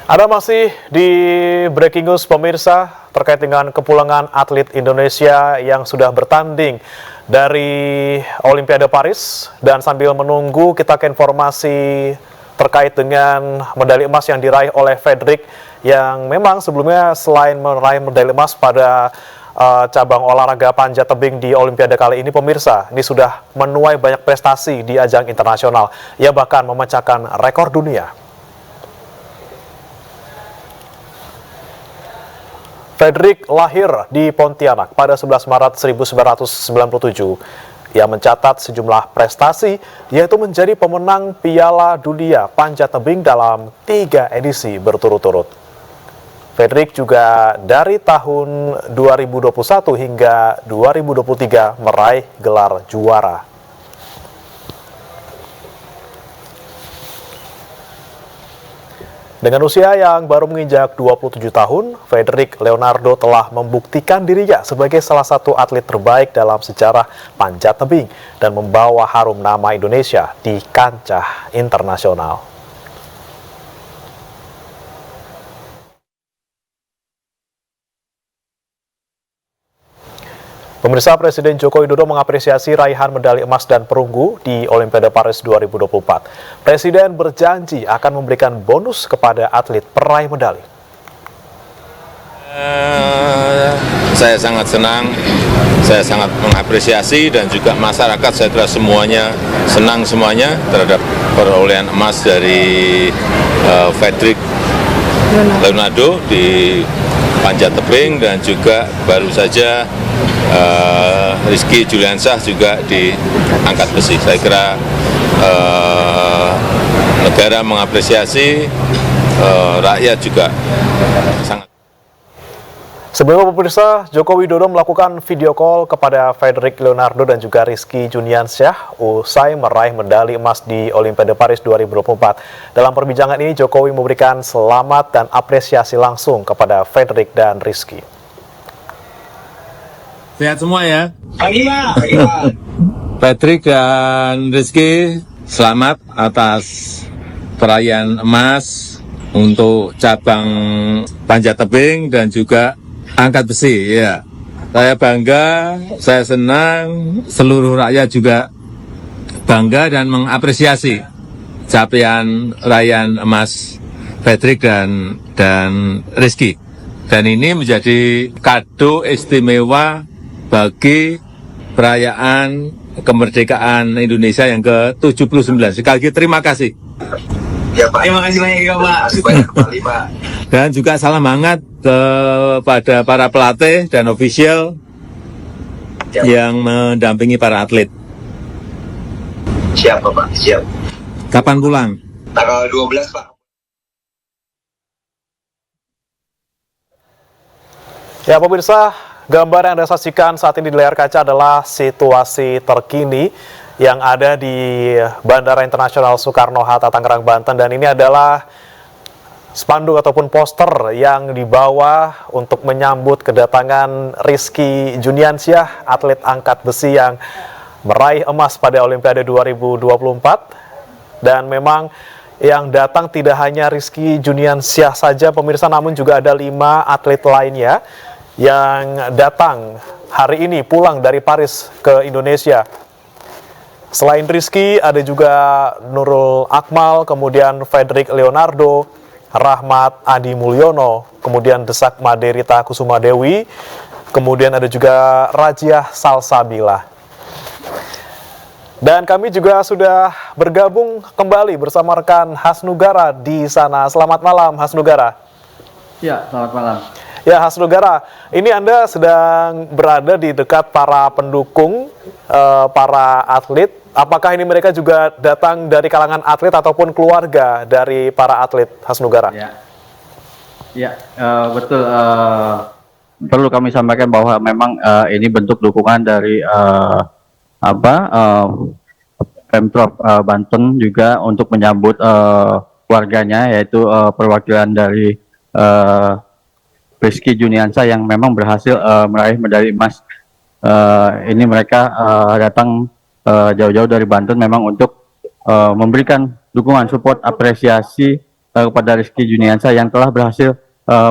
Ada masih di Breaking News pemirsa terkait dengan kepulangan atlet Indonesia yang sudah bertanding dari Olimpiade Paris, dan sambil menunggu kita ke informasi terkait dengan medali emas yang diraih oleh Fredrik yang memang sebelumnya selain meraih medali emas pada cabang olahraga panjat tebing di Olimpiade kali ini, pemirsa, ini sudah menuai banyak prestasi di ajang internasional. Ia bahkan memecahkan rekor dunia. Fredrik lahir di Pontianak pada 11 Maret 1997. Ia mencatat sejumlah prestasi, yaitu menjadi pemenang Piala Dunia Panjat Tebing dalam 3 edisi berturut-turut. Fredrik juga dari tahun 2021 hingga 2023 meraih gelar juara. Dengan usia yang baru menginjak 27 tahun, Fredrik Leonardo telah membuktikan dirinya sebagai salah satu atlet terbaik dalam sejarah panjat tebing dan membawa harum nama Indonesia di kancah internasional. Pemirsa, Presiden Joko Widodo mengapresiasi raihan medali emas dan perunggu di Olimpiade Paris 2024. Presiden berjanji akan memberikan bonus kepada atlet peraih medali. Saya sangat senang, saya sangat mengapresiasi, dan juga masyarakat saya kira semuanya senang semuanya terhadap perolehan emas dari Fredrik Leonardo di panjat tebing, dan juga baru saja Rizky Juliansyah juga di angkat besi. Saya kira negara mengapresiasi, rakyat juga sangat. Sebelumnya, pemirsa, Joko Widodo melakukan video call kepada Fredrik Leonardo dan juga Rizky Juliansyah usai meraih medali emas di Olimpiade Paris 2024. Dalam perbincangan ini, Jokowi memberikan selamat dan apresiasi langsung kepada Fredrik dan Rizky. Sehat semua ya. Pagi Pak. Fredrik dan Rizky, selamat atas perayaan emas untuk cabang panjat tebing dan juga angkat besi. Ya, saya bangga, saya senang, seluruh rakyat juga bangga dan mengapresiasi capaian raihan emas Fredrik dan Rizky. Dan ini menjadi kado istimewa bagi perayaan kemerdekaan Indonesia yang ke-79. Sekali lagi terima kasih. Ya Pak, terima kasih banyak ya Pak. Masih banyak kembali Pak. Dan juga salam hangat kepada para pelatih dan ofisial yang mendampingi para atlet. Siap Pak, siap. Kapan pulang? Tanggal 12 Pak. Ya, pemirsa, gambar yang Anda saksikan saat ini di layar kaca adalah situasi terkini yang ada di Bandara Internasional Soekarno-Hatta, Tangerang, Banten. Dan ini adalah spanduk ataupun poster yang dibawa untuk menyambut kedatangan Rizky Juliansyah, atlet angkat besi yang meraih emas pada Olimpiade 2024. Dan memang yang datang tidak hanya Rizky Juliansyah saja, pemirsa, namun juga ada 5 atlet lainnya yang datang hari ini pulang dari Paris ke Indonesia. Selain Rizky, ada juga Nurul Akmal, kemudian Fredrik Leonardo, Rahmat Adi Mulyono, kemudian Desak Maderita Kusuma Dewi, kemudian ada juga Rajiah Salsabila. Dan kami juga sudah bergabung kembali bersama rekan Hasnugara di sana. Selamat malam, Hasnugara. Ya, selamat malam. Ya, Hasnugara, ini Anda sedang berada di dekat para pendukung, para atlet. Apakah ini mereka juga datang dari kalangan atlet ataupun keluarga dari para atlet, Hasnugara? Ya, betul. Perlu kami sampaikan bahwa memang ini bentuk dukungan dari Pemprov Banten juga untuk menyambut warganya, yaitu perwakilan dari Rizky Juliansyah yang memang berhasil meraih medali emas. Ini mereka datang jauh-jauh dari Banten memang untuk memberikan dukungan, support, apresiasi kepada Rizky Juniansyah yang telah berhasil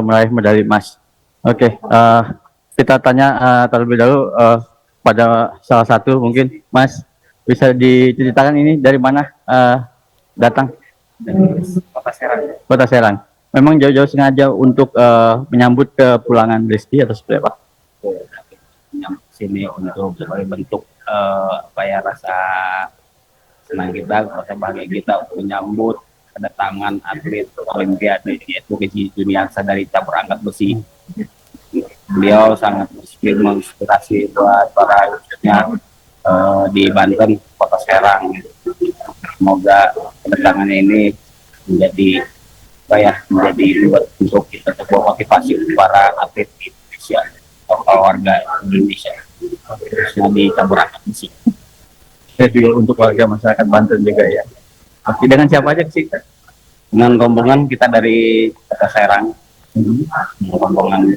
meraih medali emas. Oke, kita tanya terlebih dahulu pada salah satu mungkin Mas, bisa diceritakan ini dari mana datang? Kota Serang. Kota Serang. Memang jauh-jauh sengaja untuk menyambut kepulangan Rizky atau seperti apa? Yang sini untuk sebagai bentuk apa ya, rasa senang kita, rasa bahagia kita untuk menyambut kedatangan atlet Olimpiade yaitu Rizky Juniansyah dari cabur angkat besi. Beliau sangat menginspirasi buat para khususnya di Banten, Kota Serang. Semoga kedatangannya ini menjadi untuk kita sebuah motivasi untuk para atlet di Indonesia atau warga Indonesia khususnya di cabur angkat besi. Dan juga untuk warga masyarakat Banten juga ya. Oke, dengan siapa aja sih? Dengan rombongan kita dari Kota Serang, rombongan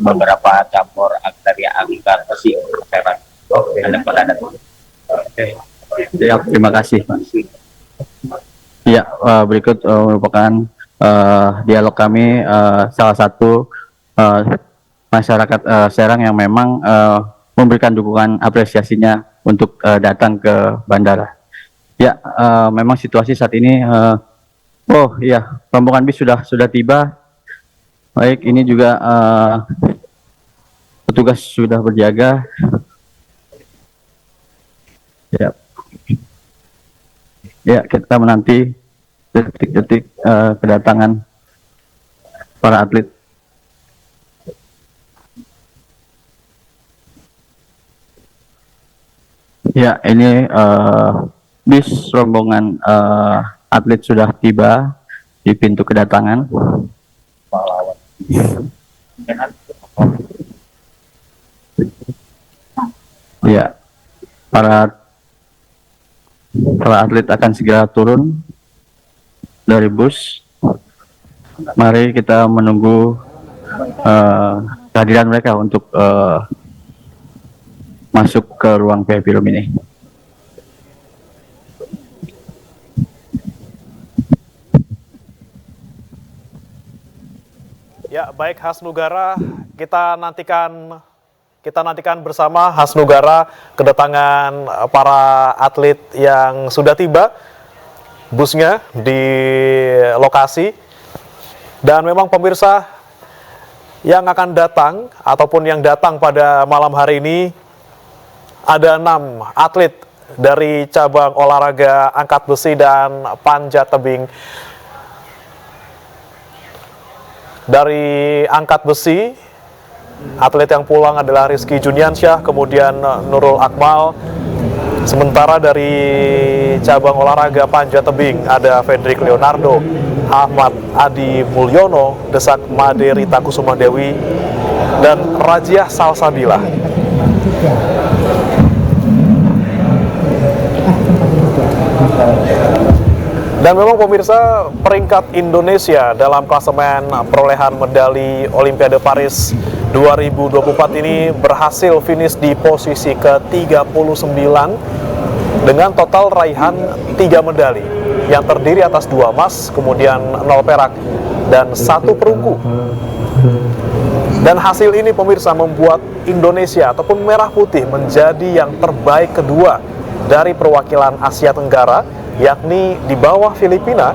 beberapa cabur dari angkat besi Kota Serang. Ada. Oke. Ya, terima kasih. Ya, berikut merupakan dialog kami salah satu masyarakat Serang yang memang memberikan dukungan apresiasinya untuk datang ke bandara. Ya, memang situasi saat ini oh iya, rombongan bis sudah tiba. Baik, ini juga petugas sudah berjaga. Ya. Ya, kita menanti detik-detik kedatangan para atlet. Ya, ini bis rombongan atlet sudah tiba di pintu kedatangan. Ya, para atlet akan segera turun dari bus. Mari kita menunggu kehadiran mereka untuk masuk ke ruang VIP room ini. Ya, baik Hasnugara, kita nantikan bersama Hasnugara kedatangan para atlet yang sudah tiba busnya di lokasi. Dan memang pemirsa yang akan datang ataupun yang datang pada malam hari ini ada 6 atlet dari cabang olahraga angkat besi dan panjat tebing. Dari angkat besi, atlet yang pulang adalah Rizky Juniansyah, kemudian Nurul Akmal. Sementara dari cabang olahraga panjat tebing ada Fredrik Leonardo, Ahmad Adi Mulyono, Desak Made Rita Kusuma Dewi, dan Rajiah Salsabila. Dan memang pemirsa, peringkat Indonesia dalam klasemen perolehan medali Olimpiade Paris 2024 ini berhasil finish di posisi ke-39 dengan total raihan 3 medali yang terdiri atas 2 emas, kemudian 0 perak, dan 1 perunggu. Dan hasil ini pemirsa membuat Indonesia ataupun Merah Putih menjadi yang terbaik kedua dari perwakilan Asia Tenggara, yakni di bawah Filipina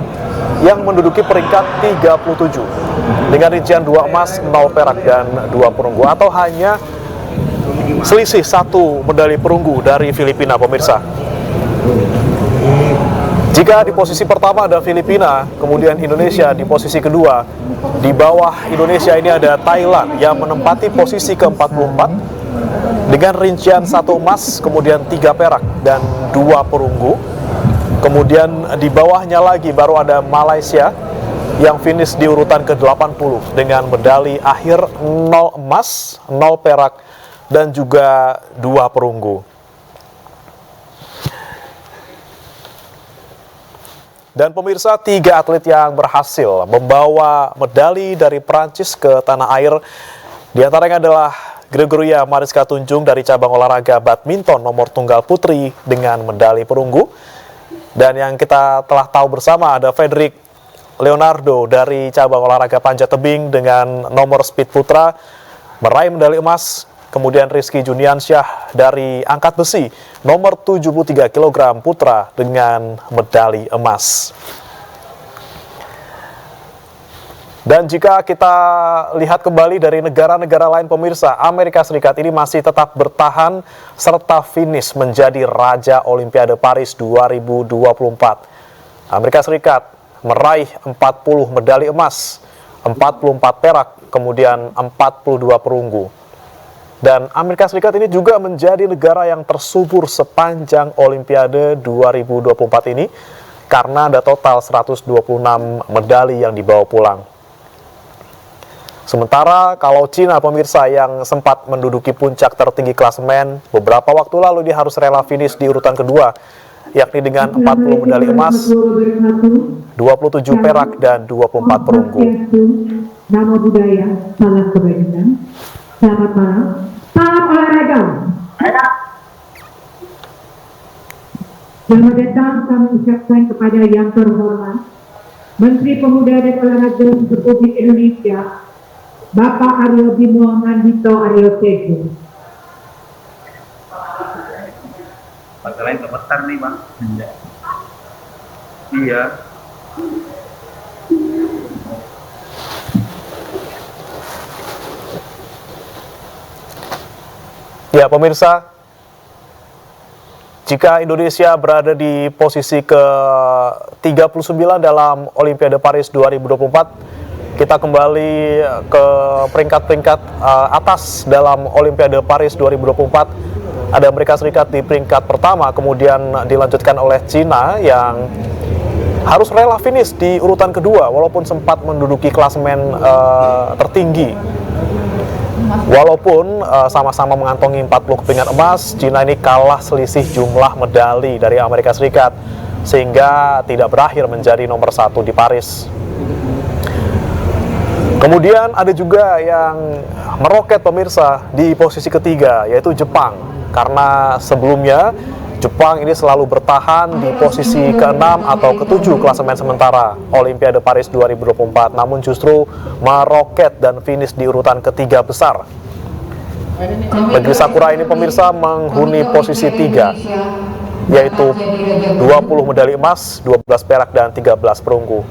yang menduduki peringkat 37 dengan rincian 2 emas, 0 perak, dan 2 perunggu, atau hanya selisih 1 medali perunggu dari Filipina pemirsa. Jika di posisi pertama ada Filipina, kemudian Indonesia di posisi kedua, di bawah Indonesia ini ada Thailand yang menempati posisi ke-44 dengan rincian 1 emas, kemudian 3 perak, dan 2 perunggu. Kemudian di bawahnya lagi baru ada Malaysia yang finish di urutan ke-80 dengan medali akhir 0 emas, 0 perak, dan juga 2 perunggu. Dan pemirsa, 3 atlet yang berhasil membawa medali dari Prancis ke tanah air, diantaranya adalah Gregoria Mariska Tunjung dari cabang olahraga badminton nomor tunggal putri dengan medali perunggu. Dan yang kita telah tahu bersama ada Fredrik Leonardo dari cabang olahraga panjat tebing dengan nomor speed putra meraih medali emas. Kemudian Rizky Juniansyah dari angkat besi nomor 73 kg putra dengan medali emas. Dan jika kita lihat kembali dari negara-negara lain pemirsa, Amerika Serikat ini masih tetap bertahan serta finish menjadi Raja Olimpiade Paris 2024. Amerika Serikat meraih 40 medali emas, 44 perak, kemudian 42 perunggu. Dan Amerika Serikat ini juga menjadi negara yang tersubur sepanjang Olimpiade 2024 ini karena ada total 126 medali yang dibawa pulang. Sementara kalau Cina pemirsa yang sempat menduduki puncak tertinggi klasemen, beberapa waktu lalu dia harus rela finish di urutan kedua, yakni dengan 40 medali emas, 27 perak, dan 24 perunggu. Nama budaya, salam kebajikan. Selamat malam. Salam olahraga. Selamat datang kami ucapkan kepada yang terhormat Menteri Pemuda dan Olahraga Republik Indonesia, Bapak Aryo Bimo Mandito Aryo Tejo. Masalahnya kebetar nih bang. Iya. Ya pemirsa, jika Indonesia berada di posisi ke-39 dalam Olimpiade Paris 2024, kita kembali ke peringkat-peringkat atas dalam Olimpiade Paris 2024. Ada Amerika Serikat di peringkat pertama, kemudian dilanjutkan oleh Cina yang harus rela finish di urutan kedua walaupun sempat menduduki klasemen tertinggi. Walaupun sama-sama mengantongi 40 kepingan emas, Cina ini kalah selisih jumlah medali dari Amerika Serikat sehingga tidak berakhir menjadi nomor 1 di Paris. Kemudian ada juga yang meroket pemirsa di posisi ketiga, yaitu Jepang. Karena sebelumnya Jepang ini selalu bertahan di posisi ke-6 atau ke-7 klasemen sementara Olimpiade Paris 2024, namun justru meroket dan finish di urutan ketiga besar. Negeri Sakura ini pemirsa menghuni posisi 3, yaitu 20 medali emas, 12 perak, dan 13 perunggu.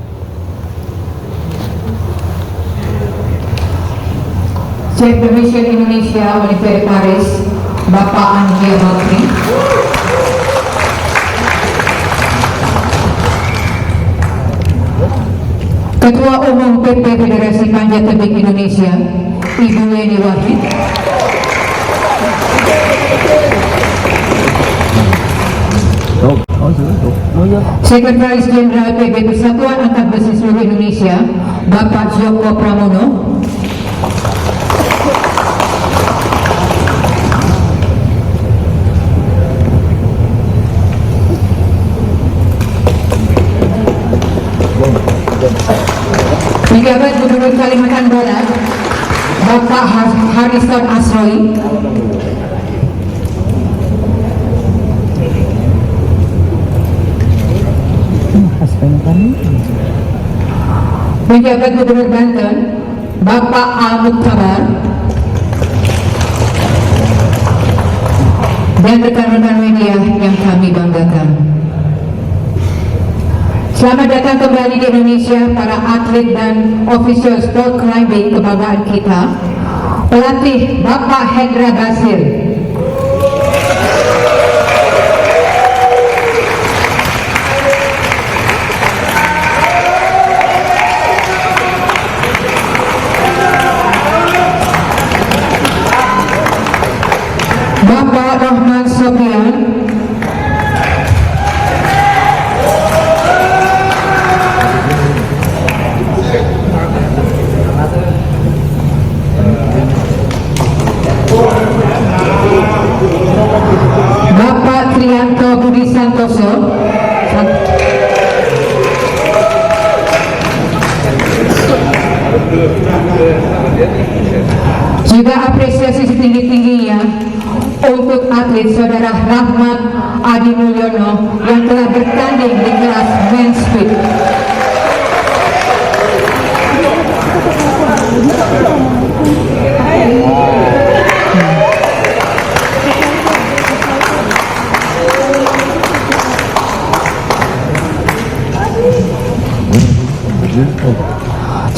Chef Division Indonesia Olimpiade Paris, Bapak Anggia Bakri. Ketua Umum PP Federasi Panjat Tebing Indonesia, Ibu Weni Wahid. Sekretaris Jenderal PB Persatuan Angkat Besi Seluruh Indonesia, Bapak Joko Pramono. Pejabat Gubernur Kalimantan Barat, Bapak Harisan Asroi. Pejabat Gubernur Banten, Bapak Al-Muktabar. Dan rekan-rekan media yang kami banggakan. Selamat datang kembali di Indonesia para atlet dan official sport climbing kebanggaan kita. Pelatih Bapak Hendra Basir. Bapak Rahman Sofian. Bapak Trianto Budi Santoso. Juga apresiasi setinggi-tingginya untuk atlet saudara Rahmat Adi Mulyono yang telah bertanding di kelas men's speed.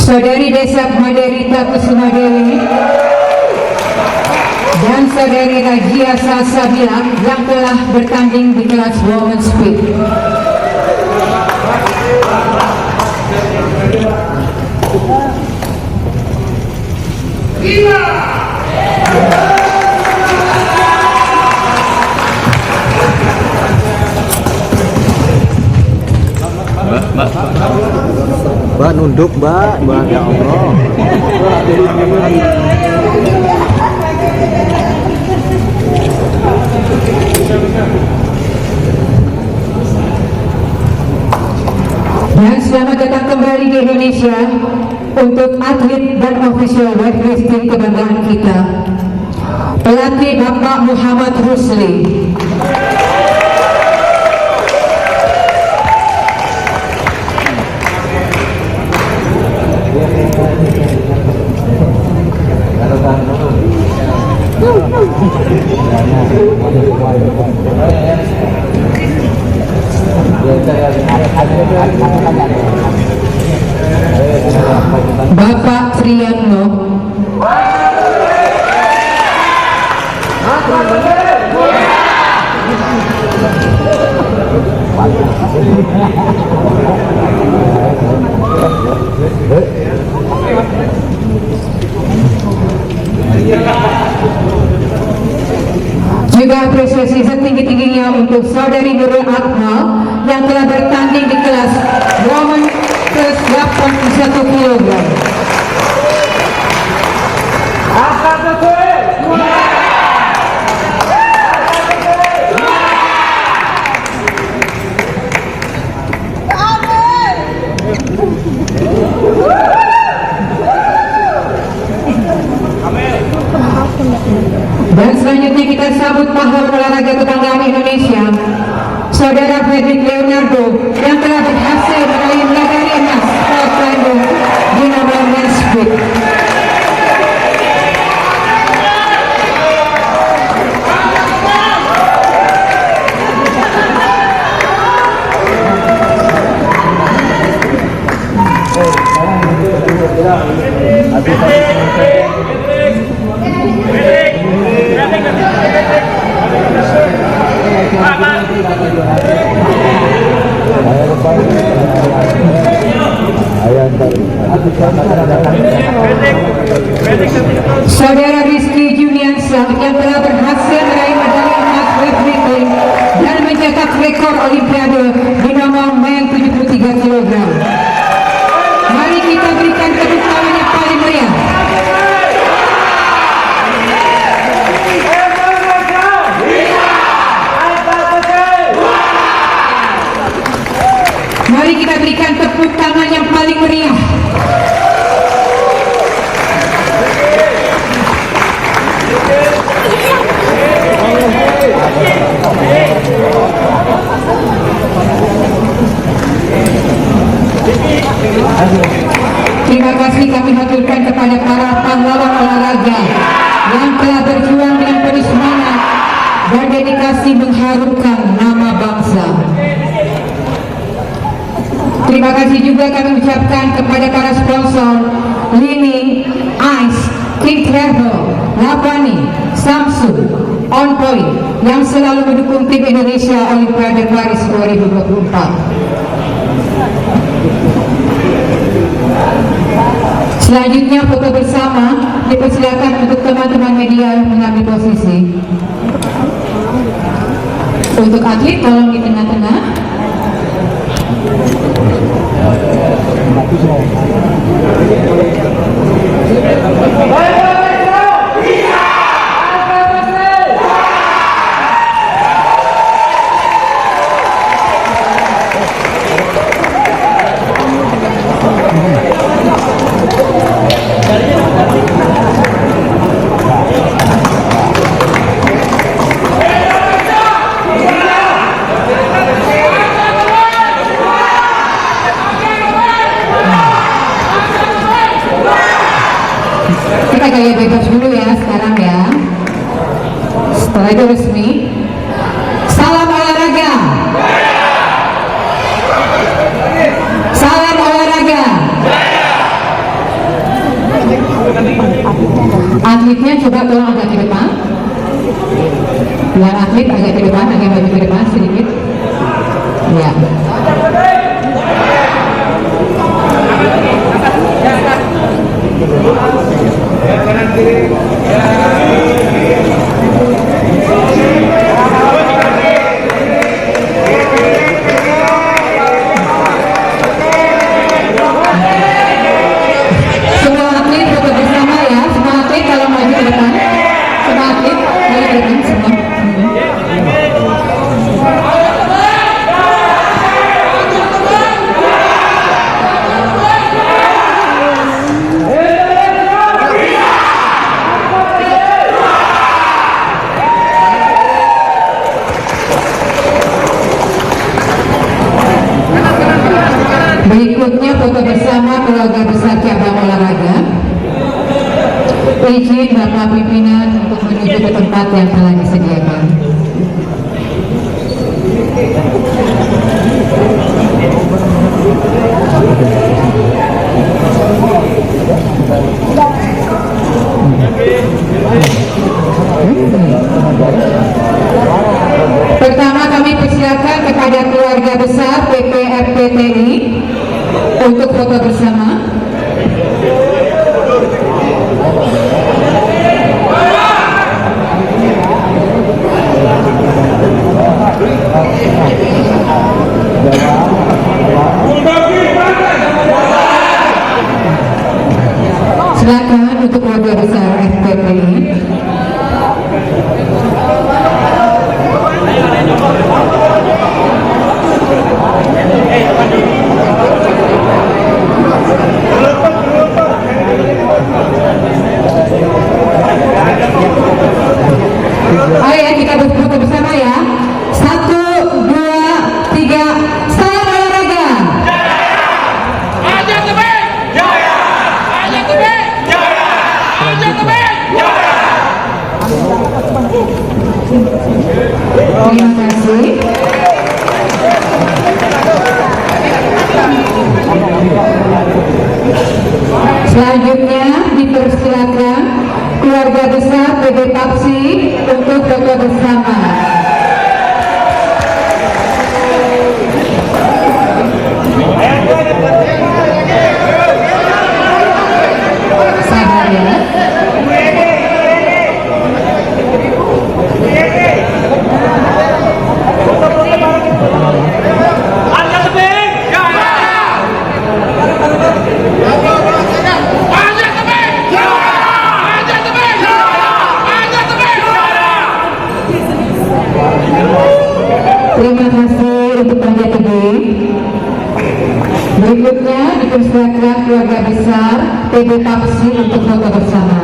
Saudari Desa Maderita Kusuma Dewi dan Saudari Rajia Salsabila yang telah bertanding di kelas Women's Speed. Mbak nunduk mbak ya Allah. Dan selamat datang kembali di Indonesia untuk atlet dan official weightlifting kebanggaan kita, pelatih Bapak Muhammad Rusli. Bapak Triano. Juga apresiasi setinggi-tingginya untuk Saudari Nurul Akmal yang telah bertanding di kelas Women plus 81 kg. Dan selanjutnya kita sambut pahlawan olahraga kebanggaan Indonesia, Saudara Fredrik Leonardo yang telah berhasil meraih medali emas sport climbing di nomor men's speed. Saudara Rizky Juniansyah yang telah berhasil meraih medali emas weightlifting dan mencetak rekor Olimpiade di nomor men 73 kg. Mari kita berikan tepuk tangan yang paling meriah. Mari kita berikan tepuk tangan yang paling meriah. Terima kasih kami haturkan kepada para pahlawan olahraga yang telah berjuang dengan penuh semangat dan dedikasi mengharumkan nama bangsa. Terima kasih juga kami ucapkan kepada para sponsor Lini, Ice, King Travel, Lapani, Samsung, On Point yang selalu mendukung tim Indonesia Olimpiade Paris 2024. Selanjutnya foto bersama dipersilakan untuk teman-teman media mengambil posisi. Untuk atlet tolong di tengah-tengah. Kita gaya bebas dulu ya sekarang ya. Setelah itu resmi. Salam olahraga. Salam olahraga. izin Bapak Pimpinan untuk menuju ke tempat yang telah disediakan. Pertama kami persilakan kepada keluarga besar PP FPTI untuk foto bersama. Silakan untuk keluarga besar FPTI. Ayo ya, kita berfoto bersama ya. 1, 2, 3, salam olahraga. Aja Tebing! Jaya! Aja Tebing! Jaya! Aja Tebing! Jaya! Terima kasih. Selanjutnya dipersilakan keluarga besar PB Papsi untuk foto bersama. Sabar ya. Aja Tebing! Jaya! Aja Tebing! Jaya! Aja Tebing! Jaya! Aja Tebing! Jaya! Terima kasih untuk Panjat Tebing. Berikutnya dipersilakan keluarga besar PB Papsi untuk foto bersama.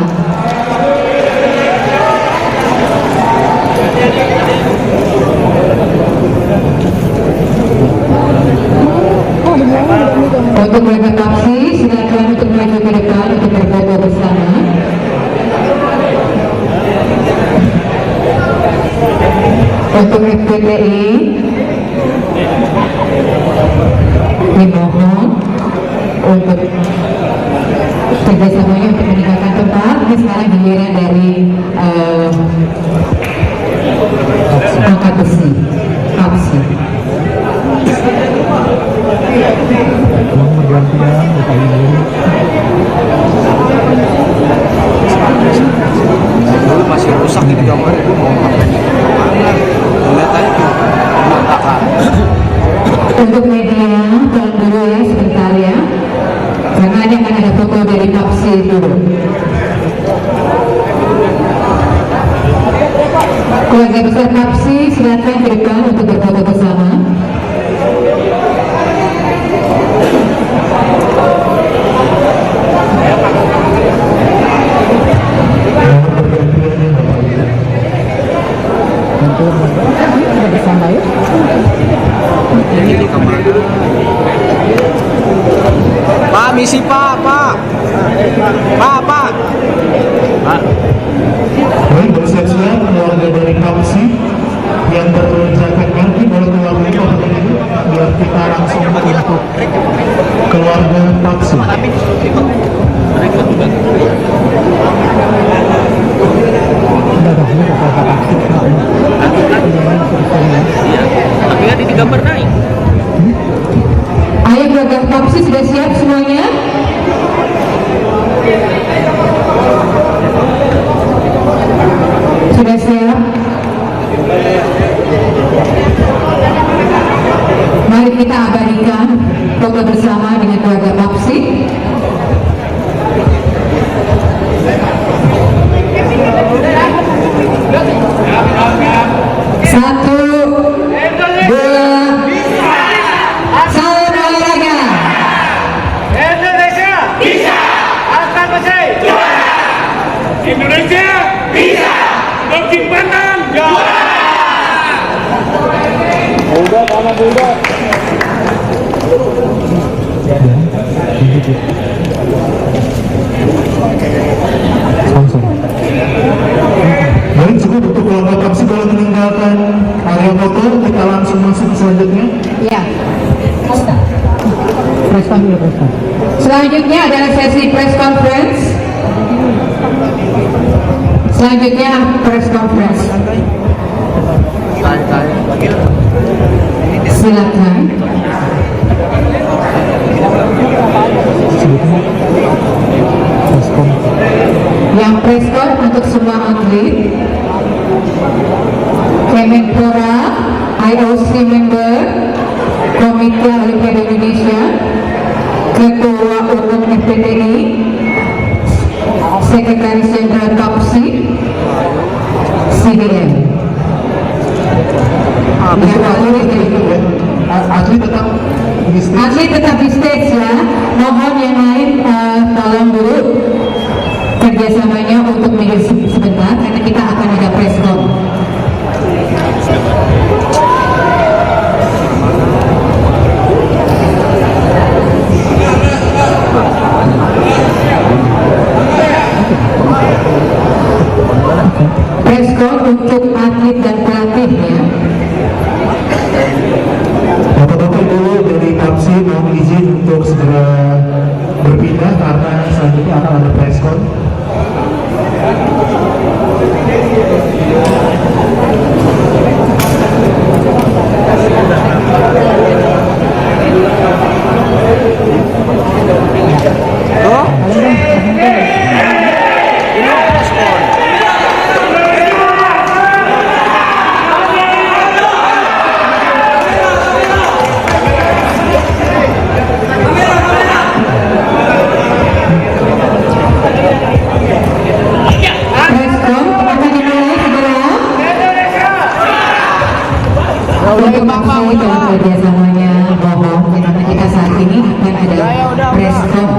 Untuk keluarga Papsi, silakan untuk maju ke depan untuk berfoto bersama. Untuk FPTI, dimohon untuk kerjasamanya untuk meninggalkan tempat. Ini sekarang giliran dari angkat besi Papsi. Dulu masih rusak ini gambarnya, itu mau ngapain? Lihat aja tuh, berantakan. Untuk media, tolong dulu ya sebentar ya, karena ini akan ada foto dari Papsi dulu. Keluarga besar Papsi, silakan ke depan untuk berfoto bersama. Pak, misi Pak. Pak. Baik, bersiap-siap keluarga dari Papsi yang berjaket kaki boleh keluar dulu biar kita langsung untuk keluarga Papsi. Tapi kan di gambar naik. Ayo keluarga Papsi sudah siap semuanya? Sudah siap? Mari kita abadikan foto bersama dengan keluarga Papsi. Satu, dua, salam olahraga. Indonesia bisa. Angkat besi juara. Indonesia bisa. Bukit Banten juara. Samsung. Selanjutnya adalah sesi press conference. Selanjutnya press conference. Silakan. Yang press con untuk semua atlet, Kemenpora, IOC member, Komite Olimpiade Indonesia, Ketua Umum FPTI, Sekretaris Jenderal PAPSI, CDM. Atlet tetap di stage ya. Mohon yang lain tolong dulu kerjasamanya untuk minggir sebentar karena kita akan ada press con. Press con untuk atlet dan pelatihnya. Bapak-bapak dulu dari PAPSI mohon izin untuk segera berpindah karena selanjutnya akan ada press con. Kerjasamanya mohon karena kita saat ini akan ada press con.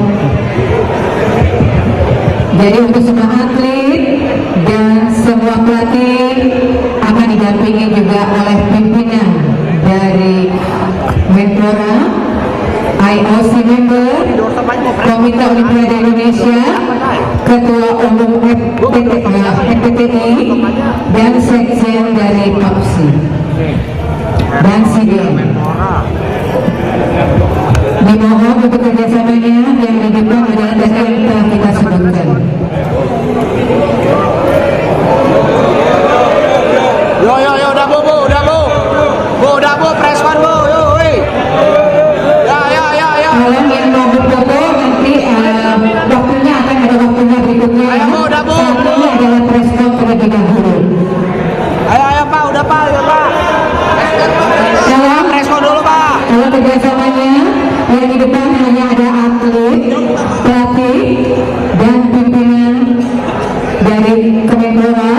Jadi untuk semua atlet dan semua pelatih akan didampingi juga oleh pimpinan dari Menpora, IOC member, Komite Olimpiade Indonesia, Ketua Umum FPTI, dan Sekjen dari PAPSI dan CDM. Dimohon untuk kerjasamanya yang di depan adalah data yang telah kita sebutkan. Yo, udah bu, udah bu, press con bu, yo, woi. Ya. Kalian yang mau berfoto nanti waktunya akan ada waktunya berikutnya. Ayo, Bu, udah, Bu. Saat ini adalah press con terlebih dahulu. Ayo Pak, udah Pak, ya Pak. Dalam Press con dulu Pak. Kalau kerjasamanya yang di depan hanya ada atlet, pelatih, dan pimpinan dari Kemenpora,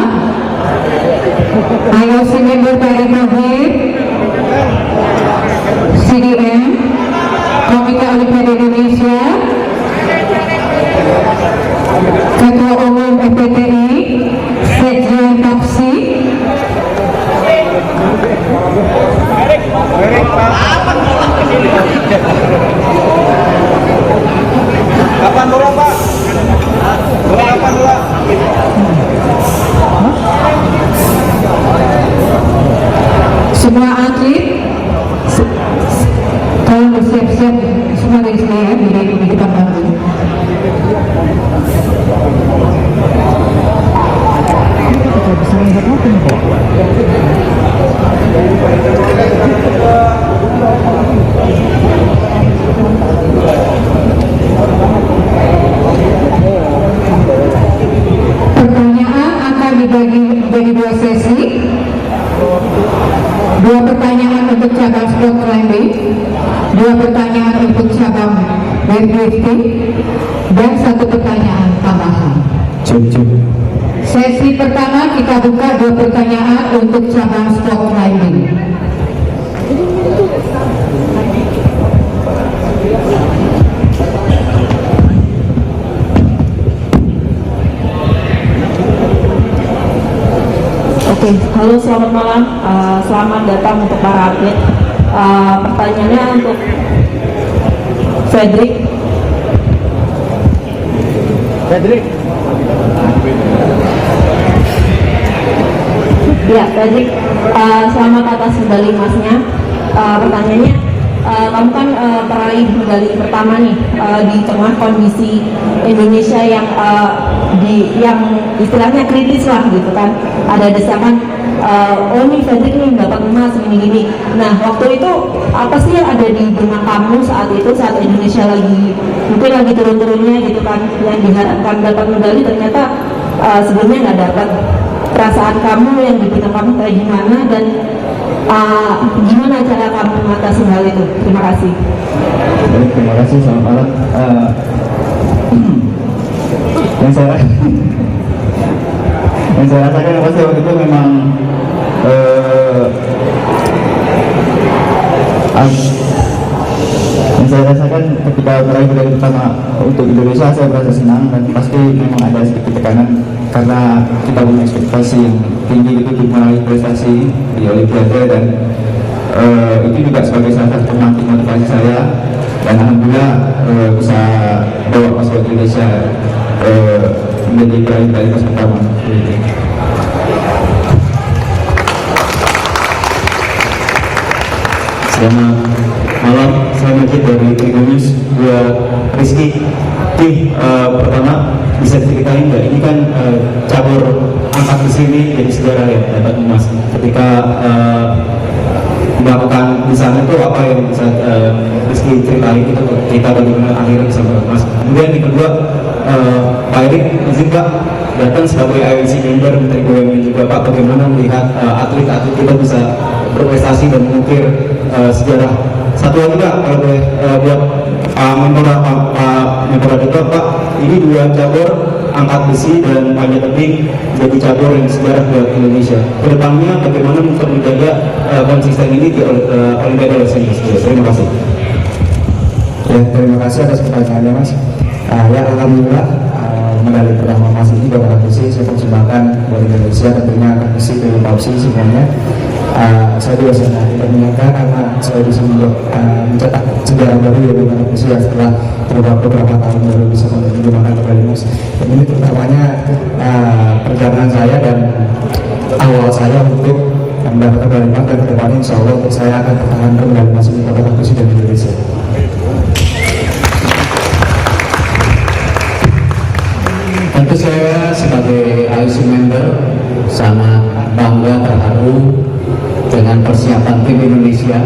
IOC member dari Mahir, CDM, Komite Olimpiade Indonesia, Ketua Umum FPTI, Sekjen PAPSI, Kapan dulu Pak? Kapan dulu? semua atlet tolong bersiap-siap semua dari saya di depan kami. Pertanyaan akan dibagi menjadi dua sesi. Dua pertanyaan untuk cabang sport climbing, dua pertanyaan untuk cabang weightlifting, dan satu pertanyaan tambahan. Sesi pertama kita buka dua pertanyaan untuk cabang sport climbing. Oke, halo selamat malam, selamat datang untuk para atlet. Pertanyaannya untuk Fredrik. Ya, Fredrik, selamat atas medali emasnya. Pertanyaannya, kamu kan peraih medali pertama nih di tengah kondisi Indonesia yang istilahnya kritis lah gitu kan, ada desakan oh nih Fredrik nih dapat emas gini-gini. Nah waktu itu apa sih yang ada di benak kamu saat itu, saat Indonesia mungkin lagi turun-turunnya gitu kan, yang diharapkan dapat medali ternyata sebelumnya nggak dapat. Perasaan kamu yang di benak kamu kayak gimana, dan gimana cara kamu mengatasi hal itu? Terima kasih. Baik, terima kasih, selamat malam. Yang saya rasakan pasti waktu itu memang yang saya rasakan ketika meraih medali pertama untuk Indonesia, saya merasa senang dan pasti memang ada sedikit tekanan karena kita punya ekspektasi yang tinggi itu untuk meraih prestasi di Olimpiade, dan itu juga sebagai salah satu penanti motivasi saya, dan alhamdulillah bisa bawa paspor Indonesia menjadi peraih medali pertama. Selamat malam, saya Majid dari Trigonis. Buat Rizky, pertama bisa diceritain nggak, ini kan cabur angkat besi ini jadi sejarah ya, dapat emas. Ketika melakukan di sana itu apa yang bisa Rizky ceritain itu, kita bagaimana akhirnya bisa emas. Kemudian yang kedua, Pak Erik, izin Pak datang sebagai IOC member Menteri BUMN juga, Pak bagaimana melihat atlet-atlet kita bisa berprestasi dan mengukir sejarah. Satu lagi Pak, kalau boleh buat Menpora juga Pak, ini dua cabur angkat besi dan panjat tebing jadi cabur yang sejarah buat Indonesia. Kedepannya bagaimana untuk menjaga konsisten ini di Olimpiade Los Angeles? Terima kasih. Ya, terima kasih atas pertanyaannya Mas. Ya alhamdulillah medali pertama Mas ini buat angkat besi saya persembahkan buat Indonesia, tentunya angkat besi ke Papsi semuanya. Saya juga sangat menyenangkan karena saya bisa mencetak sejarah baru ya dengan angkat besi yang setelah beberapa tahun baru bisa menggunakan medali emas. Dan ini pertamanya perjalanan saya dan awal saya untuk mendapatkan medali emas, dan kedepannya insya Allah saya akan pertahankan medali emas ini pada angkat besi dan Indonesia. Tentu saya sebagai IOC member sangat bangga, terharu dengan persiapan tim Indonesia.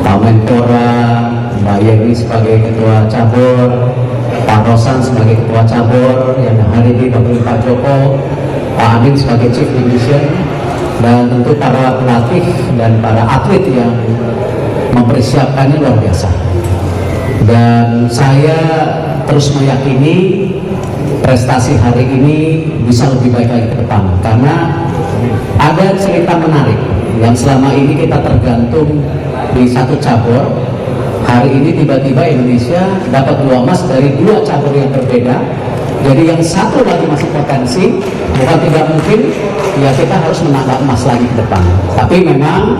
Pak Menpora, Mbak Yeni sebagai ketua cabur, Pak Rosan sebagai ketua cabur, yang hari ini Pak Joko, Pak Amin sebagai chief division, dan tentu para pelatih dan para atlet yang mempersiapkannya luar biasa. Dan saya terus meyakini prestasi hari ini bisa lebih baik lagi ke depan, karena ada cerita menarik yang selama ini kita tergantung di satu cabur. Hari ini tiba-tiba Indonesia dapat 2 emas dari 2 cabur yang berbeda, jadi yang satu lagi masih potensi, bukan tidak mungkin ya kita harus menambah emas lagi ke depan. Tapi memang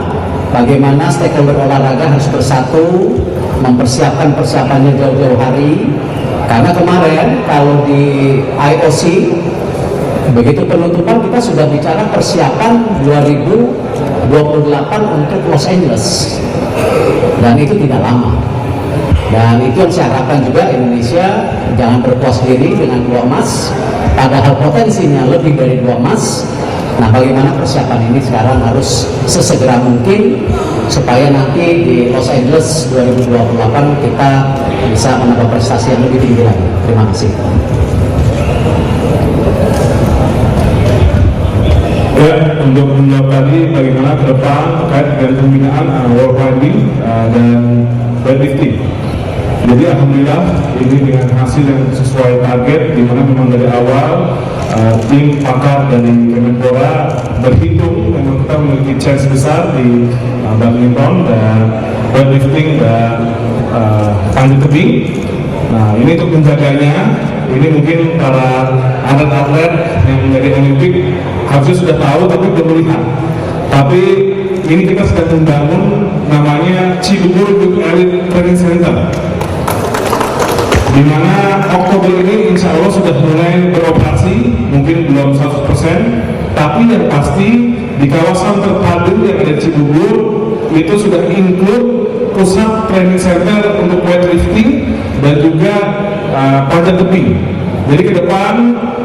bagaimana stakeholder olahraga harus bersatu, mempersiapkan persiapannya jauh-jauh hari. Karena kemarin kalau di IOC begitu penutupan kita sudah bicara persiapan 2028 untuk Los Angeles, dan itu tidak lama. Dan itu yang saya harapkan juga, Indonesia jangan berpuas diri dengan 2 emas, padahal potensinya lebih dari 2 emas. Nah, bagaimana persiapan ini sekarang harus sesegera mungkin supaya nanti di Los Angeles 2028 kita bisa menambah prestasi yang lebih tinggi lagi. Terima kasih. Ya, untuk menjawab tadi bagaimana ke depan terkait dengan pembinaan world climbing dan weightlifting. Jadi alhamdulillah ini dengan hasil yang sesuai target, di mana memang dari awal tim pakar dari Kemenpora berhitung memang kita memiliki chance besar di badminton dan weightlifting dan panjat tebing. Nah, ini untuk menjaganya, ini mungkin para atlet-atlet yang menjadi Olimpik harusnya sudah tahu tapi belum melihat. Tapi ini kita sedang membangun namanya Cibubur Youth Elite Training Center, di mana Oktober ini insya Allah sudah mulai beroperasi, mungkin belum 100%, tapi yang pasti di kawasan terpadu yang ada Cibubur itu sudah include pusat training center untuk weightlifting dan juga panjat tebing. Jadi ke depan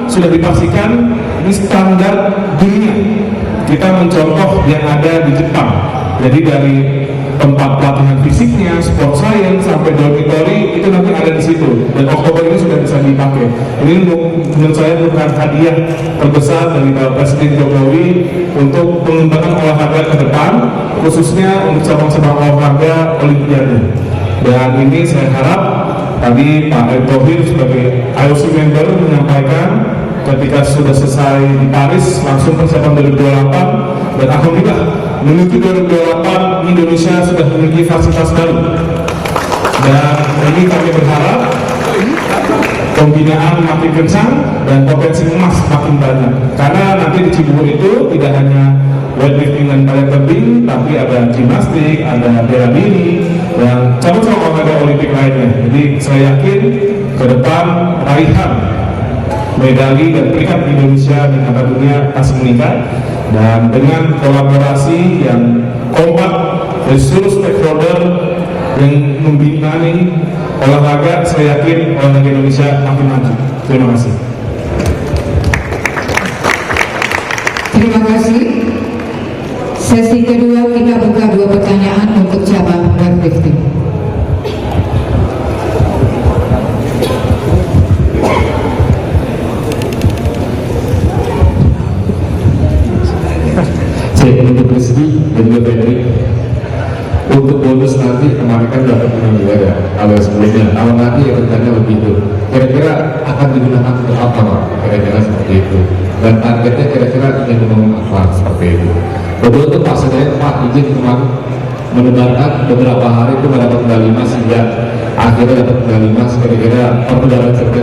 sudah dipastikan ini standar dunia. Kita mencontoh yang ada di Jepang. Jadi dari tempat pelatihan fisiknya, sport science sampai dormitory itu nanti ada di situ. Dan Oktober ini sudah bisa dipakai. Ini menurut saya merupakan hadiah terbesar dari Bapak Presiden Jokowi untuk pengembangan olahraga ke depan, khususnya untuk cabang-cabang olahraga Olimpiade. Dan ini saya harap tadi Pak Erick Thohir sebagai IOC member menyampaikan ketika sudah selesai di Paris langsung persiapan 2028 dan alhamdulillah menuju 2028 Indonesia sudah memiliki fasilitas baru dan ini kami berharap pembinaan makin kencang dan potensi emas makin banyak karena nanti di Cibubur itu tidak hanya weightlifting dan panjat tebing tapi ada gimnastik, ada bela diri dan cabang-cabang olahraga olimpik lainnya. Jadi saya yakin ke depan raihan medali dan peringkat Indonesia di kancah dunia pasti meningkat dan dengan kolaborasi yang kompak dari seluruh stakeholder yang membinani olahraga, saya yakin olahraga Indonesia makin maju. Terima kasih. Terima kasih. Sesi kedua kita buka 2 pertanyaan untuk cabang weightlifting. Untuk Rizky dan juga Fedri, untuk bonus nanti kemarin kan dapat 6 miliar ya, kalau sebelumnya, kalau nanti ya rencana begitu, kira-kira akan digunakan untuk apa Pak? Kira-kira seperti itu, dan targetnya kira-kira ingin membangun apa seperti itu. Betul untuk Pak Sedaya, Pak izin kemarin mendengarkan beberapa hari itu mendapat medali emas sehingga akhirnya dapat medali emas, kira-kira perputaran cerita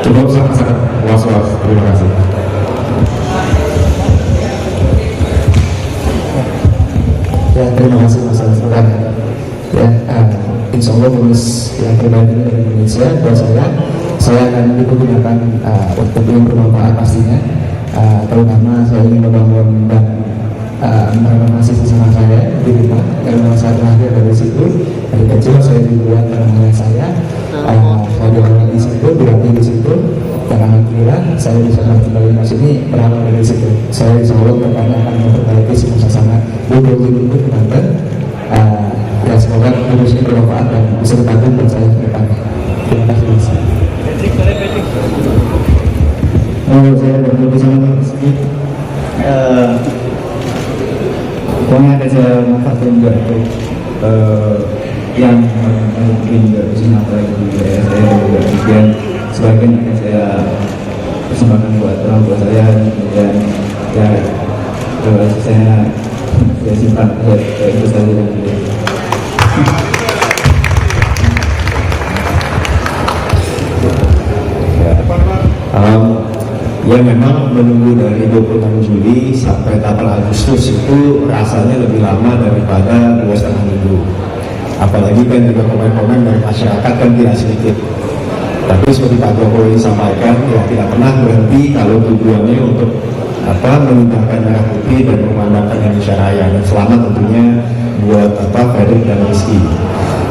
cukup sangat-sangat was-was. Terima kasih. Ya, terima kasih Mas Alfred. Ya, insya Allah bonus yang terbaik ini dari Indonesia buat saya akan digunakan untuk yang bermanfaat pastinya. Terutama saya ingin membangun dan merenovasi sesama saya di rumah karena saya lahir dari situ. Dari kecil saya dibuat dengan ayah saya dirawat di situ, dilatih di situ. Dan alhamdulillah saya bisa kembali mas ini berawal dari situ. Saya insya Allah kedepannya akan memperbaiki semua sasana untuk Banten. Ya semoga bonus ini bermanfaat dan bisa dibantu buat saya ke depannya. Terima kasih mas. Saya bertemu sama Mas Rizky. Pokoknya ada saya manfaatkan juga itu yang mungkin juga bisa apa juga ya saya juga kemudian sebagian akan saya persembahkan buat orang tua saya dan ya saya simpan ke investasi dan juga. Ya memang menunggu dari 26 Juli sampai 8 Agustus itu rasanya lebih lama daripada 2,5 minggu. Apalagi kan juga komen-komen dari masyarakat kan tidak sedikit. Tapi seperti Pak Jokowi sampaikan, ya tidak pernah berhenti kalau tujuannya untuk memindahkan merah putih dan memandangkan Indonesia Raya. Dan selamat tentunya buat Fredrik dan Rizky.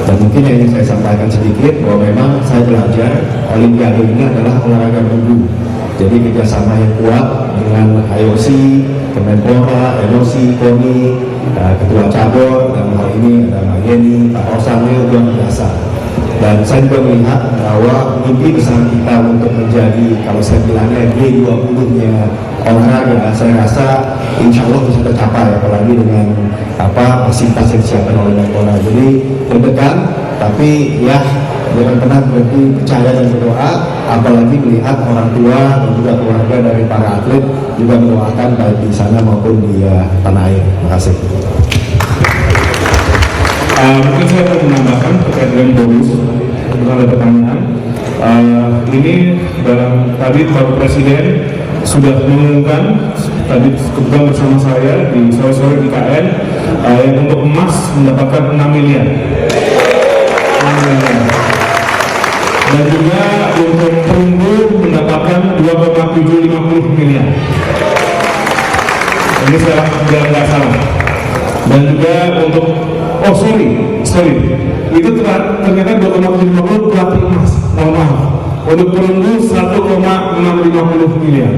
Dan mungkin yang ingin saya sampaikan sedikit bahwa memang saya belajar Olimpiade ini adalah olahraga minggu. Jadi kerjasama yang kuat dengan IOC, Kemenpora, NOC, KONI, Ketua Cabur, dan hal ini ada Mbak Yeni, Pak Rosamil, luar biasa. Dan saya juga melihat bahwa mimpi besar kita untuk menjadi, kalau saya bilangnya G20-nya olahraga, saya rasa insya Allah bisa tercapai, apalagi dengan fasilitas yang disiapkan oleh Menpora. Jadi deg-degan, tapi ya jangan pernah berhenti percaya dan berdoa, apalagi melihat orang tua dan juga keluarga dari para atlet juga mendoakan baik di sana maupun di tanah air. Terima kasih. Mungkin saya akan menambahkan terkait dengan bonus, ada pertanyaan. Ini dalam tadi Bapak Presiden sudah mengumumkan tadi kebetulan bersama saya di sore-sore di KN yang untuk emas mendapatkan 6 miliar. Dan juga untuk perunggu mendapatkan 2,750 miliar. Ini saya nggak salah. Dan juga untuk itu ternyata 2,750 pelatih emas, mohon maaf, untuk perunggu 1,650 miliar.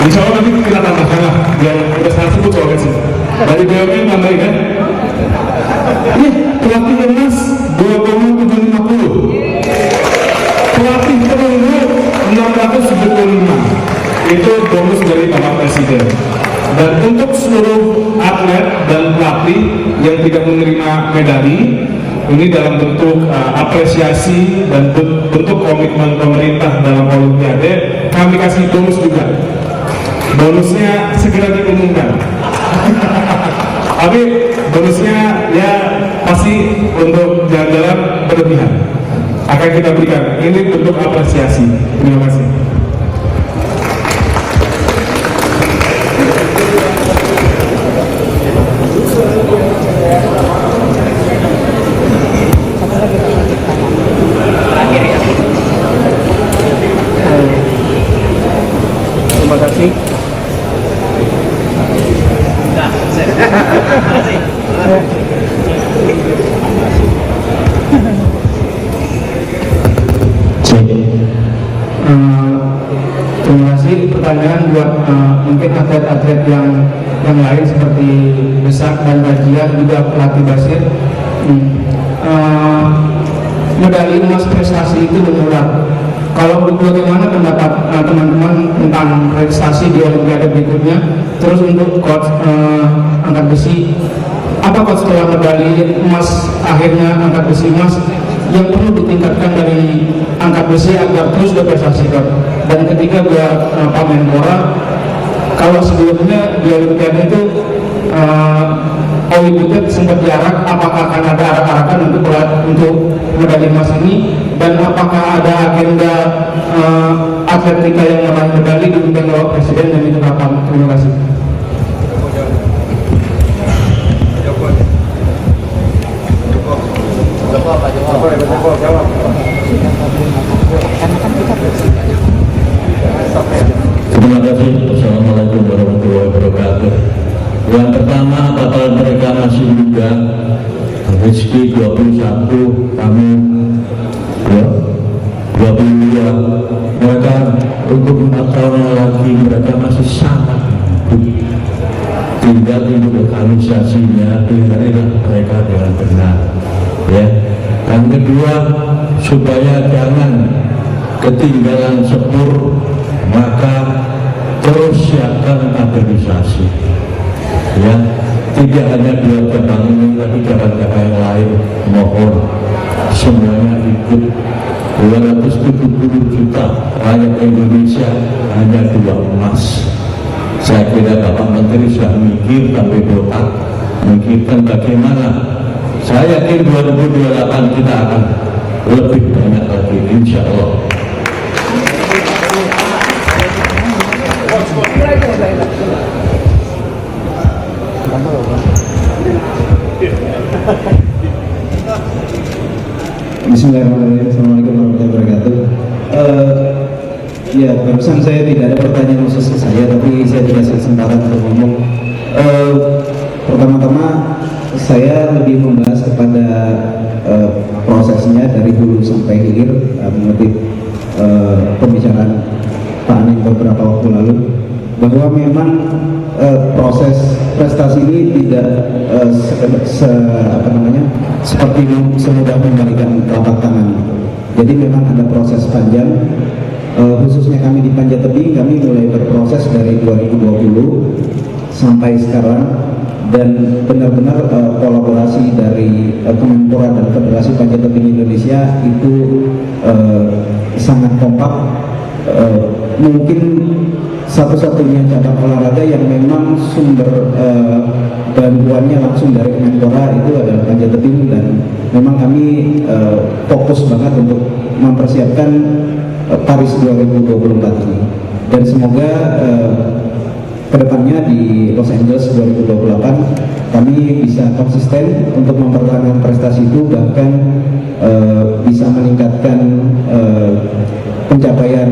Insya Allah nanti kita tambahkan lah, yang udah saya sebut soalnya sih. Dari BUMN tambahin kan? Iya, pelatih emas 2,750, pelatih perunggu 675. Itu bonus dari Bapak Presiden. Dan untuk seluruh atlet dan pelatih yang tidak menerima medali, ini dalam bentuk apresiasi dan bentuk komitmen pemerintah dalam Olimpiade, kami kasih bonus juga. Bonusnya segera diumumkan. Tapi bonusnya ya pasti untuk jalan-jalan berlebihan akan kita berikan. Ini bentuk apresiasi. Terima kasih. Terima kasih. Terima kasih. Pertanyaan buat mungkin atlet-atlet yang lain seperti Besak dan Rajia, juga pelatih Basir. Medali emas prestasi itu berulang. Kalau bagaimana pendapat teman-teman tentang prestasi di Olimpiade berikutnya? Terus untuk coach angkat besi, apa coach setelah medali emas akhirnya angkat besi emas yang perlu ditingkatkan dari angkat besi agar terus berprestasi, coach? Dan ketiga buat Pak Menpora, kalau sebelumnya di Olimpiade itu Owi Butet sempat diarak, apakah akan ada arak-arakan untuk medali emas ini, dan apakah ada agenda atletika yang meraih medali diundang oleh Presiden dan itu kapan? Terima kasih. Terima kasih. Assalamualaikum warahmatullahi wabarakatuh. Yang pertama, apakah mereka masih muda? Rizky 21, kami 22. Mereka untuk 4 tahun lagi mereka masih sangat hidup. Tinggal ini lokalisasinya, tinggallah mereka dengan benar. Ya. Yang kedua, supaya jangan ketinggalan sepur, maka terus siapkan kaderisasi. Ya, tidak hanya 2 cabang ini, tapi cabang-cabang yang lain. Mohon semuanya ikut. 270 juta rakyat Indonesia, hanya 2 emas. Saya kira Bapak Menteri sudah mikir sampai botak, mikirkan bagaimana. Saya yakin 2028 kita akan lebih banyak lagi, insya Allah. Bismillahirrahmanirrahim. Assalamualaikum warahmatullahi wabarakatuh. Ya, barusan saya tidak ada pertanyaan khusus ke saya, tapi saya dikasih kesempatan untuk ngomong. Pertama-tama saya lebih membahas kepada prosesnya dari hulu sampai hilir, mengutip pembicaraan Pak Anin beberapa waktu lalu, bahwa memang proses prestasi ini tidak seperti semudah membalikan telapak tangan. Jadi memang ada proses panjang. Khususnya kami di Panjat Tebing, kami mulai berproses dari 2020 sampai sekarang, dan benar-benar kolaborasi dari Kemenpora dan Federasi Panjat Tebing Indonesia itu sangat kompak. Mungkin satu-satunya cabang olahraga yang memang sumber bantuannya langsung dari Kemenpora itu adalah Panjat Tebing, dan memang kami fokus banget untuk mempersiapkan Paris 2024 ini, dan semoga kedepannya di Los Angeles 2028 kami bisa konsisten untuk mempertahankan prestasi itu, bahkan bisa meningkatkan pencapaian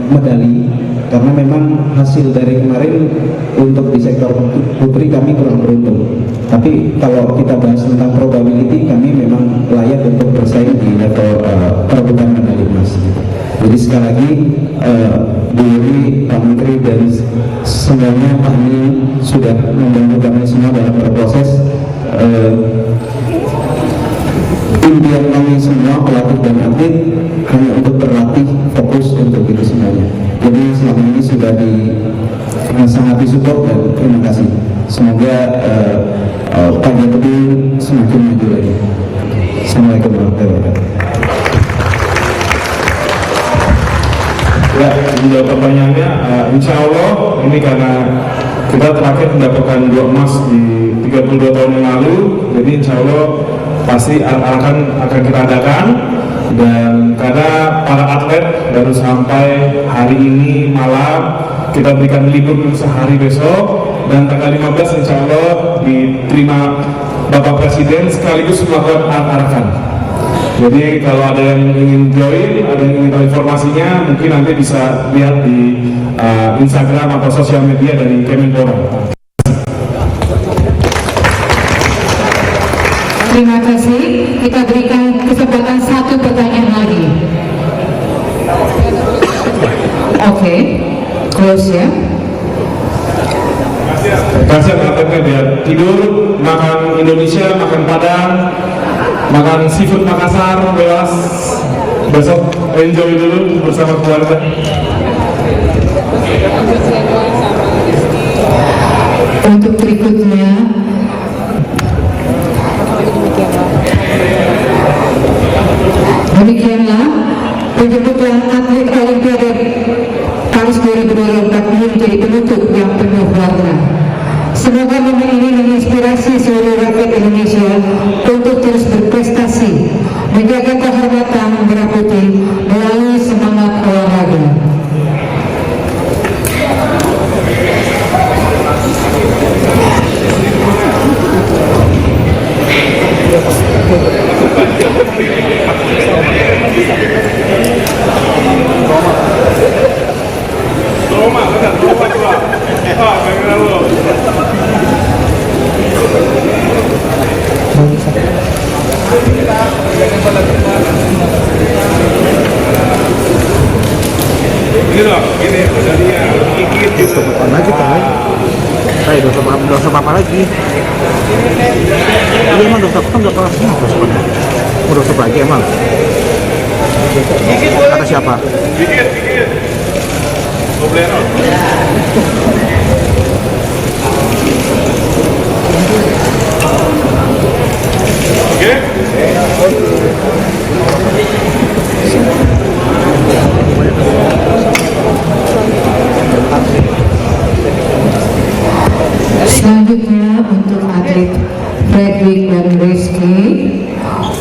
medali, karena memang hasil dari kemarin untuk di sektor putri kami kurang beruntung. Tapi kalau kita bahas tentang probability, kami memang layak untuk bersaing di level perebutan medali emas. Jadi sekali lagi Bu Yuri, Pak Menteri dan semuanya kami sudah membantu kami semua dalam berproses. Impian kami semua pelatih dan atlet hanya untuk berlatih, fokus untuk itu semuanya. Jadi selama ini sudah sangat disupport dan terima kasih. Semoga Pak Jokowi semakin maju lagi. Assalamualaikum warahmatullahi wabarakatuh. Ya, menjawab pertanyaannya, insya Allah ini karena kita terakhir mendapatkan 2 emas di 32 tahun yang lalu, jadi insya Allah pasti akan kita adakan. Dan karena para atlet baru sampai hari ini malam, kita berikan libur sehari besok, dan tanggal 15 insya Allah diterima Bapak Presiden sekaligus melakukan arak-arakan. Jadi kalau ada yang ingin join, ada yang ingin tahu informasinya, mungkin nanti bisa lihat di Instagram atau sosial media dari Kemenpora. Terima kasih. Kita berikan kesempatan 1 pertanyaan lagi. Oke, close ya. Kasihan atletnya dia tidur, makan Indonesia, makan Padang, makan seafood Makassar, bebas. Besok enjoy dulu bersama keluarga. Untuk berikutnya, demikianlah penjemputan atlet Olimpiade Paris 2024 ini menjadi penutup yang penuh warna. Semoga momen ini menginspirasi seluruh rakyat Indonesia untuk terus berprestasi, menjaga kehormatan merah putih melalui semangat olahraga. Dosa apa lagi? Iya emang dosa apa kan nggak pernah semua dosa apa? Mau dosa apa lagi emang? Kata siapa? Dikit. Selanjutnya untuk atlet Frederick dan Rizky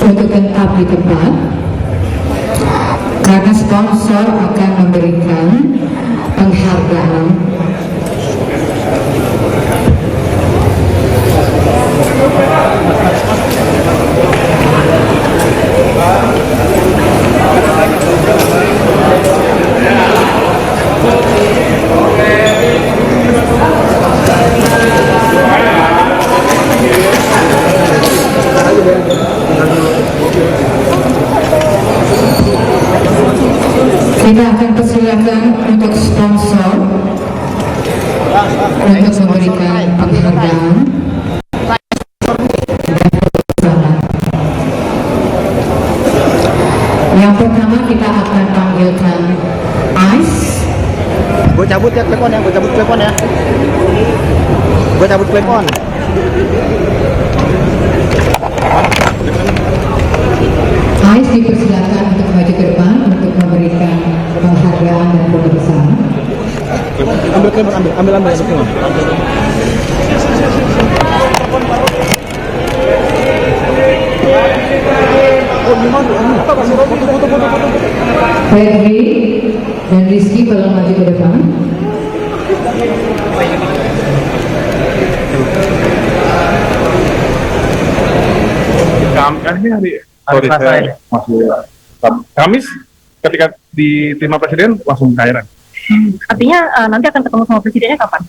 untuk tetap di tempat karena sponsor akan memberikan penghargaan. Kita akan persilakan untuk sponsor untuk memberikan penghargaan. Yang pertama kita akan panggilkan Ice. Gue cabut ya telepon ya, gue cabut telepon. Ice dipersilakan untuk maju ke depan untuk memberikan penghargaan dan pemeriksaan. Ambil. Fredri dan Rizky tolong maju ke depan. Kamis ketika diterima presiden langsung cairan. Artinya nanti akan ketemu sama presidennya kapan?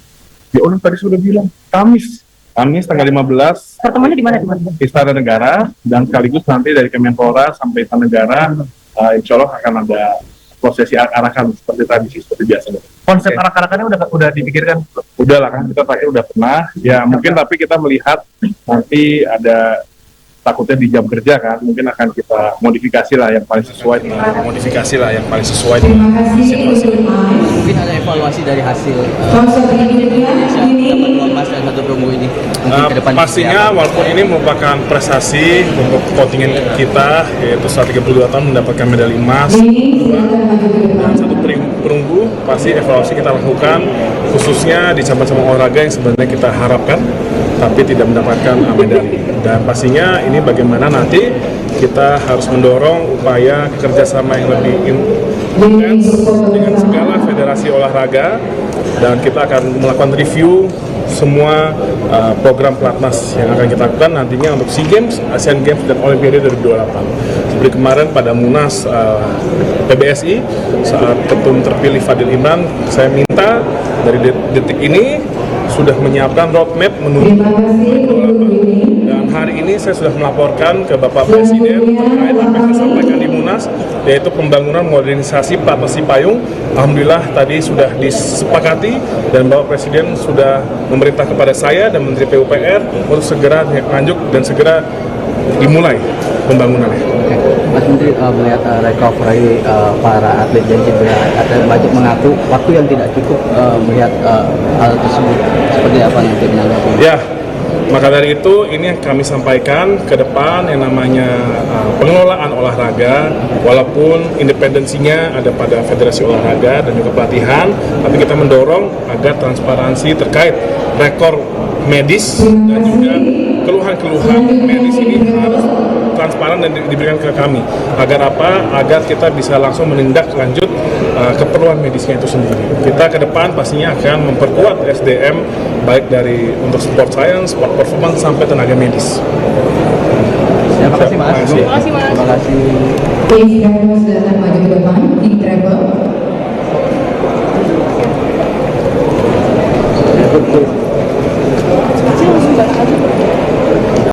Di Olim tadi sudah bilang, Kamis tanggal 15. Pertemuannya di mana? Istana Negara, dan sekaligus nanti dari Kemenpora sampai Istana Negara, insya Allah akan ada prosesi arak-arakan seperti tradisi seperti biasa. Konsep arak-arakannya udah dipikirkan? Udah lah kan, kita terakhir udah pernah. Ya mungkin tapi kita melihat nanti ada takutnya di jam kerja kan, mungkin akan kita modifikasi lah yang paling sesuai dengan situasi. Mungkin ada evaluasi dari hasil Indonesia dapat 2 emas dan 1 perunggu ini. Pastinya walaupun ini merupakan prestasi untuk kontingen kita, yaitu setelah 32 tahun mendapatkan medali emas dan 1 perunggu, pasti evaluasi kita lakukan khususnya di cabang-cabang olahraga yang sebenarnya kita harapkan tapi tidak mendapatkan medali. Dan pastinya ini bagaimana nanti kita harus mendorong upaya kerjasama yang lebih intens dengan segala federasi olahraga, dan kita akan melakukan review semua program pelatnas yang akan kita lakukan nantinya untuk SEA Games, Asian Games, dan Olimpiade 2028. Seperti kemarin pada Munas PBSI saat ketum terpilih Fadil Imran, saya minta dari detik ini sudah menyiapkan roadmap menuju 2028. Dan hari ini saya sudah melaporkan ke Bapak Presiden terkait apa yang saya sampaikan di Munas, yaitu pembangunan modernisasi Platnas Cipayung. Alhamdulillah tadi sudah disepakati dan Bapak Presiden sudah memerintah kepada saya dan Menteri PUPR untuk segera lanjut dan segera dimulai pembangunannya. Mas Menteri melihat recovery para atlet dan juga atlet banyak mengaku waktu yang tidak cukup melihat hal tersebut, seperti apa nanti menanggapi? Ya, maka dari itu ini yang kami sampaikan ke depan yang namanya pengelolaan olahraga, walaupun independensinya ada pada federasi olahraga dan juga pelatihan, tapi kita mendorong agar transparansi terkait rekor medis dan juga keluhan-keluhan medis ini harus transparan dan diberikan ke kami. Agar apa? Agar kita bisa langsung menindak lanjut keperluan medisnya itu sendiri. Kita ke depan pastinya akan memperkuat SDM baik dari untuk sport science, sport performance sampai tenaga medis. Terima kasih Mas. Terima kasih Mas. Terima kasih. Tim Travel silakan maju ke depan. Tim Travel.